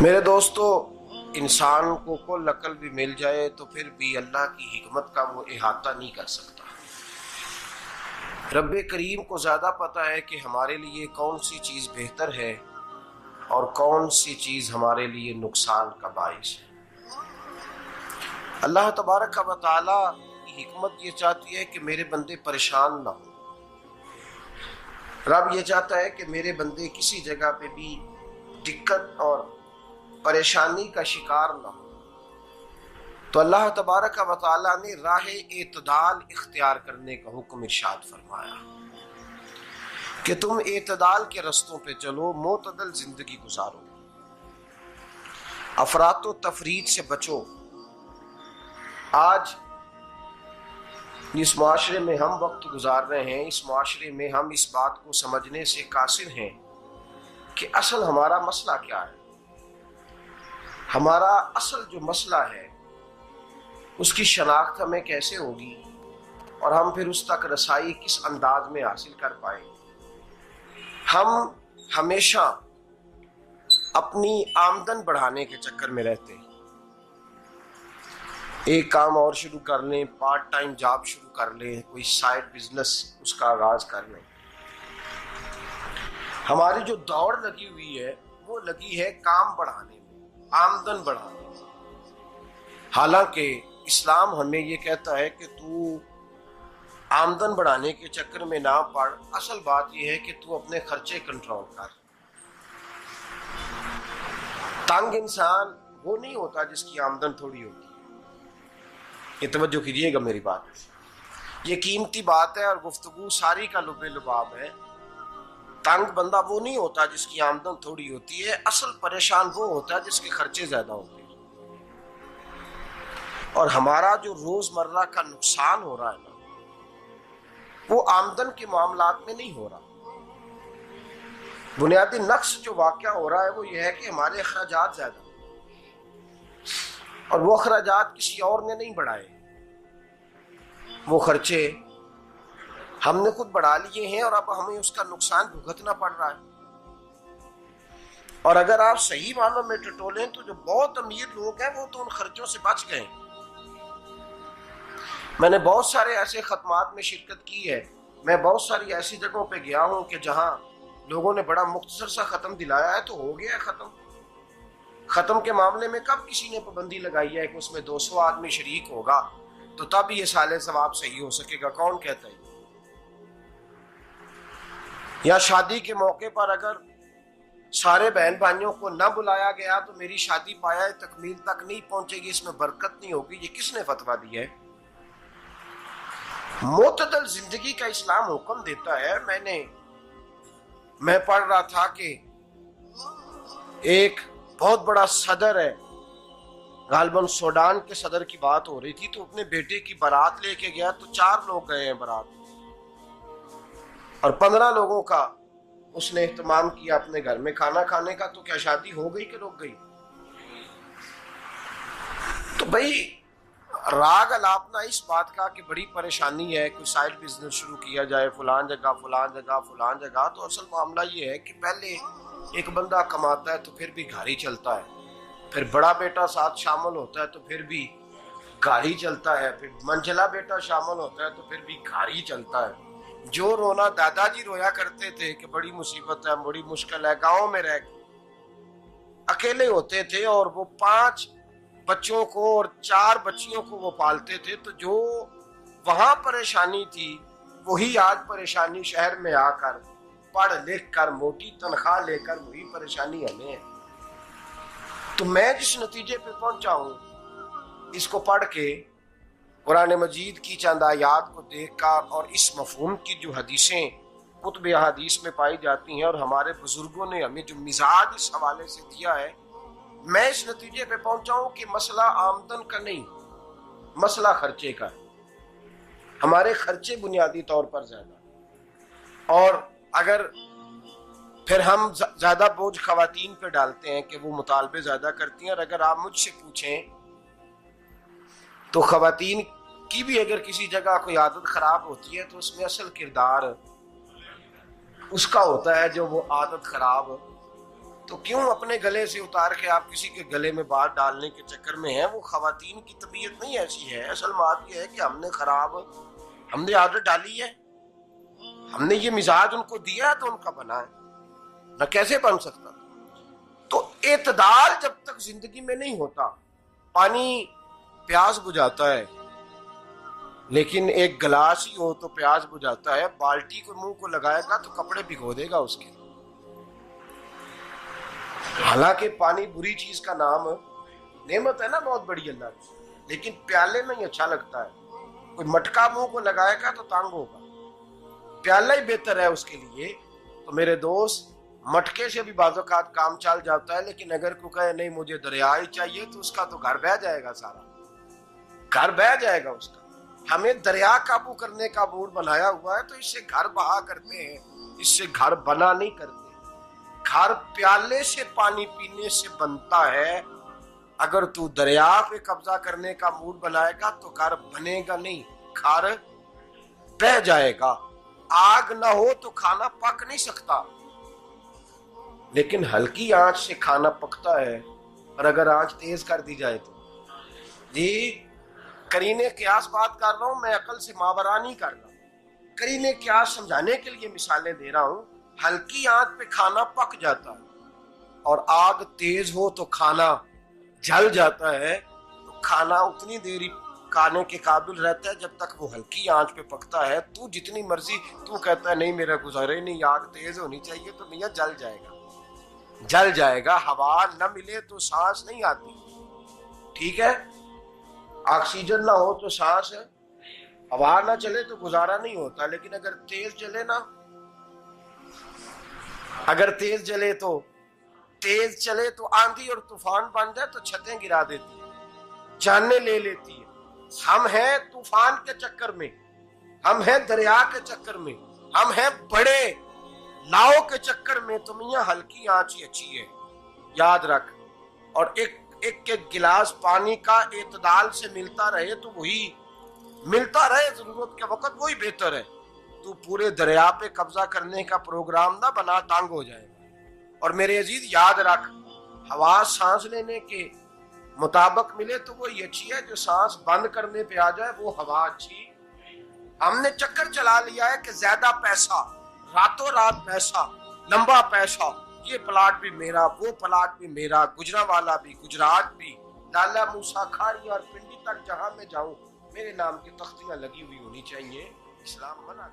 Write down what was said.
میرے دوستو، انسان کو کل عقل بھی مل جائے تو پھر بھی اللہ کی حکمت کا وہ احاطہ نہیں کر سکتا۔ رب کریم کو زیادہ پتہ ہے کہ ہمارے لیے کون سی چیز بہتر ہے اور کون سی چیز ہمارے لیے نقصان کا باعث ہے۔ اللہ تبارک و تعالی کی حکمت یہ چاہتی ہے کہ میرے بندے پریشان نہ ہوں۔ رب یہ چاہتا ہے کہ میرے بندے کسی جگہ پہ بھی دقت اور پریشانی کا شکار نہ ہو، تو اللہ تبارک و تعالی نے راہ اعتدال اختیار کرنے کا حکم ارشاد فرمایا کہ تم اعتدال کے رستوں پہ چلو، معتدل زندگی گزارو، افراط و تفریط سے بچو۔ آج جس معاشرے میں ہم وقت گزار رہے ہیں، اس معاشرے میں ہم اس بات کو سمجھنے سے قاصر ہیں کہ اصل ہمارا مسئلہ کیا ہے۔ ہمارا اصل جو مسئلہ ہے اس کی شناخت ہمیں کیسے ہوگی اور ہم پھر اس تک رسائی کس انداز میں حاصل کر پائیں۔ ہم ہمیشہ اپنی آمدن بڑھانے کے چکر میں رہتے ہیں، ایک کام اور شروع کر لیں، پارٹ ٹائم جاب شروع کر لیں، کوئی سائیڈ بزنس اس کا آغاز کر لیں۔ ہماری جو دوڑ لگی ہوئی ہے وہ لگی ہے کام بڑھانے میں، آمدن بڑھانے میں، حالانکہ اسلام ہمیں یہ کہتا ہے کہ تو آمدن بڑھانے کے چکر میں نہ پڑ، اصل بات یہ ہے کہ تو اپنے خرچے کنٹرول کر۔ تنگ انسان وہ نہیں ہوتا جس کی آمدن تھوڑی ہوتی ہے، یہ توجہ کیجیے گا میری بات، یہ قیمتی بات ہے اور گفتگو ساری کا لب لباب ہے۔ تنگ بندہ وہ نہیں ہوتا جس کی آمدن تھوڑی ہوتی ہے، اصل پریشان وہ ہوتا ہے جس کے خرچے زیادہ ہوتے ہیں۔ اور ہمارا جو روزمرہ کا نقصان ہو رہا ہے نا، وہ آمدن کے معاملات میں نہیں ہو رہا۔ بنیادی نقص جو واقعہ ہو رہا ہے وہ یہ ہے کہ ہمارے اخراجات زیادہ ہیں، اور وہ اخراجات کسی اور نے نہیں بڑھائے، وہ خرچے ہم نے خود بڑھا لیے ہیں اور اب ہمیں اس کا نقصان بھگتنا پڑ رہا ہے۔ اور اگر آپ صحیح معنوں میں ٹٹولیں تو جو بہت امیر لوگ ہیں وہ تو ان خرچوں سے بچ گئے۔ میں نے بہت سارے ایسے ختمات میں شرکت کی ہے، میں بہت ساری ایسی جگہوں پہ گیا ہوں کہ جہاں لوگوں نے بڑا مختصر سا ختم دلایا ہے تو ہو گیا ہے ختم۔ ختم کے معاملے میں کب کسی نے پابندی لگائی ہے کہ اس میں 200 آدمی شریک ہوگا تو تب یہ سال ثواب صحیح ہو سکے گا؟ کون کہتا ہے؟ یا شادی کے موقع پر اگر سارے بہن بھائیوں کو نہ بلایا گیا تو میری شادی پایہ تکمیل تک نہیں پہنچے گی، اس میں برکت نہیں ہوگی، یہ کس نے فتویٰ دیا ہے؟ معتدل زندگی کا اسلام حکم دیتا ہے۔ میں پڑھ رہا تھا کہ ایک بہت بڑا صدر ہے، غالباً سوڈان کے صدر کی بات ہو رہی تھی، تو اپنے بیٹے کی بارات لے کے گیا تو 4 لوگ گئے ہیں بارات، اور 15 لوگوں کا اس نے اہتمام کیا اپنے گھر میں کھانا کھانے کا، تو کیا شادی ہو گئی کہ رک گئی؟ تو بھئی راگ الاپنا اس بات کا کہ بڑی پریشانی ہے، کوئی سائیڈ بزنس شروع کیا جائے فلان جگہ فلان جگہ فلان جگہ، تو اصل معاملہ یہ ہے کہ پہلے ایک بندہ کماتا ہے تو پھر بھی گھر ہی چلتا ہے، پھر بڑا بیٹا ساتھ شامل ہوتا ہے تو پھر بھی گھر ہی چلتا ہے، پھر منجلا بیٹا شامل ہوتا ہے تو پھر بھی گھر ہی چلتا ہے۔ جو رونا دادا جی رویا کرتے تھے کہ بڑی مصیبت ہے، بڑی مشکل ہے، گاؤں میں رہ اکیلے ہوتے تھے اور وہ 5 بچوں کو اور 4 بچیوں کو وہ پالتے تھے، تو جو وہاں پریشانی تھی وہی آج پریشانی شہر میں آ کر پڑھ لکھ کر موٹی تنخواہ لے کر وہی پریشانی ہمیں ہے۔ تو میں جس نتیجے پہ پہنچا ہوں اس کو پڑھ کے، قرآن مجید کی چند آیات کو دیکھ کر اور اس مفہوم کی جو حدیثیں کتب احادیث میں پائی جاتی ہیں اور ہمارے بزرگوں نے ہمیں جو مزاج اس حوالے سے دیا ہے، میں اس نتیجے پہ پہنچا ہوں کہ مسئلہ آمدن کا نہیں، مسئلہ خرچے کا ہے۔ ہمارے خرچے بنیادی طور پر زیادہ، اور اگر پھر ہم زیادہ بوجھ خواتین پہ ڈالتے ہیں کہ وہ مطالبے زیادہ کرتی ہیں، اور اگر آپ مجھ سے پوچھیں تو خواتین کی بھی اگر کسی جگہ کوئی عادت خراب ہوتی ہے تو اس میں اصل کردار اس کا ہوتا ہے جو وہ عادت خراب تو کیوں اپنے گلے سے اتار کے آپ کسی کے گلے میں بات ڈالنے کے چکر میں ہیں؟ وہ خواتین کی طبیعت نہیں ایسی ہے. اصل بات یہ ہے کہ ہم نے عادت ڈالی ہے، ہم نے یہ مزاج ان کو دیا ہے تو ان کا بنا ہے، نہ کیسے بن سکتا. تو اعتدال جب تک زندگی میں نہیں ہوتا، پانی پیاس بجھاتا ہے لیکن ایک گلاس ہی ہو تو پیاس بجھاتا ہے، بالٹی کو منہ کو لگائے گا تو کپڑے بھگو دے گا اس کے. حالانکہ پانی بری چیز کا نام نعمت ہے نا بہت بڑی اللہ کی، لیکن پیالے میں ہی اچھا لگتا ہے. کوئی مٹکا منہ کو لگائے گا تو تانگ ہوگا، پیالہ ہی بہتر ہے اس کے لیے. تو میرے دوست، مٹکے سے بھی بعض اوقات کام چل جاتا ہے، لیکن اگر کوئی کہے نہیں مجھے دریا ہی چاہیے تو اس کا تو گھر بہ جائے گا، سارا گھر بہ جائے گا اس کا. ہمیں دریا قابو کرنے کا موڈ بنایا ہوا ہے تو اس سے گھر بہا کرتے ہیں، اس سے گھر بنا نہیں کرتے. گھر پیالے سے پانی پینے سے بنتا ہے. اگر تو دریا پہ قبضہ کرنے کا موڈ بنائے گا تو گھر بنے گا نہیں، گھر بہ جائے گا. آگ نہ ہو تو کھانا پک نہیں سکتا، لیکن ہلکی آنچ سے کھانا پکتا ہے. اور اگر آنچ تیز کر دی جائے تو جی قرینے قیاس بات کر رہا ہوں، میں عقل سے ماورا نہیں کر رہا. قرینے قیاس سمجھانے کے لیے مثالیں دے رہا ہوں. ہلکی آنچ پہ کھانا پک جاتا ہے اور آگ تیز ہو تو کھانا جل جاتا ہے. تو کھانا اتنی دیر کھانے کے قابل رہتا ہے جب تک وہ ہلکی آنچ پہ پکتا ہے. تو جتنی مرضی تو کہتا ہے نہیں میرا گزارے نہیں، آگ تیز ہونی چاہیے، تو میاں جل جائے گا، جل جائے گا. ہوا نہ ملے تو سانس نہیں آتی، ٹھیک ہے؟ آکسیجن نہ ہو تو سانس ہے، ہوا نہ چلے تو گزارا نہیں ہوتا. لیکن اگر تیز جلے نا، اگر تیز جلے تو تیز چلے تو آندھی اور طوفان بن جائے تو چھتیں گرا دیتی ہے، جانیں لے لیتی ہے. ہم ہیں طوفان کے چکر میں، ہم ہیں دریا کے چکر میں، ہم ہیں بڑے لاؤ کے چکر میں. تو میاں ہلکی آنچ ہی اچھی ہے، یاد رکھ. اور ایک گلاس پانی کا اعتدال سے ملتا رہے تو وہی ملتا رہے، ضرورت کے وقت وہی بہتر ہے. تو پورے دریا پہ قبضہ کرنے کا پروگرام نہ بنا، تانگ ہو جائے گا. اور میرے عزیز یاد رکھ، ہوا سانس لینے کے مطابق ملے تو وہی اچھی ہے، جو سانس بند کرنے پہ آ جائے وہ ہوا اچھی. ہم نے چکر چلا لیا ہے کہ زیادہ پیسہ، راتوں رات پیسہ، لمبا پیسہ، یہ پلاٹ بھی میرا، وہ پلاٹ بھی میرا، گجرانوالا بھی، گجرات بھی، لالا موسیٰ کھاری اور پنڈی تک جہاں میں جاؤں میرے نام کی تختیاں لگی ہوئی ہونی چاہیے. اسلام منع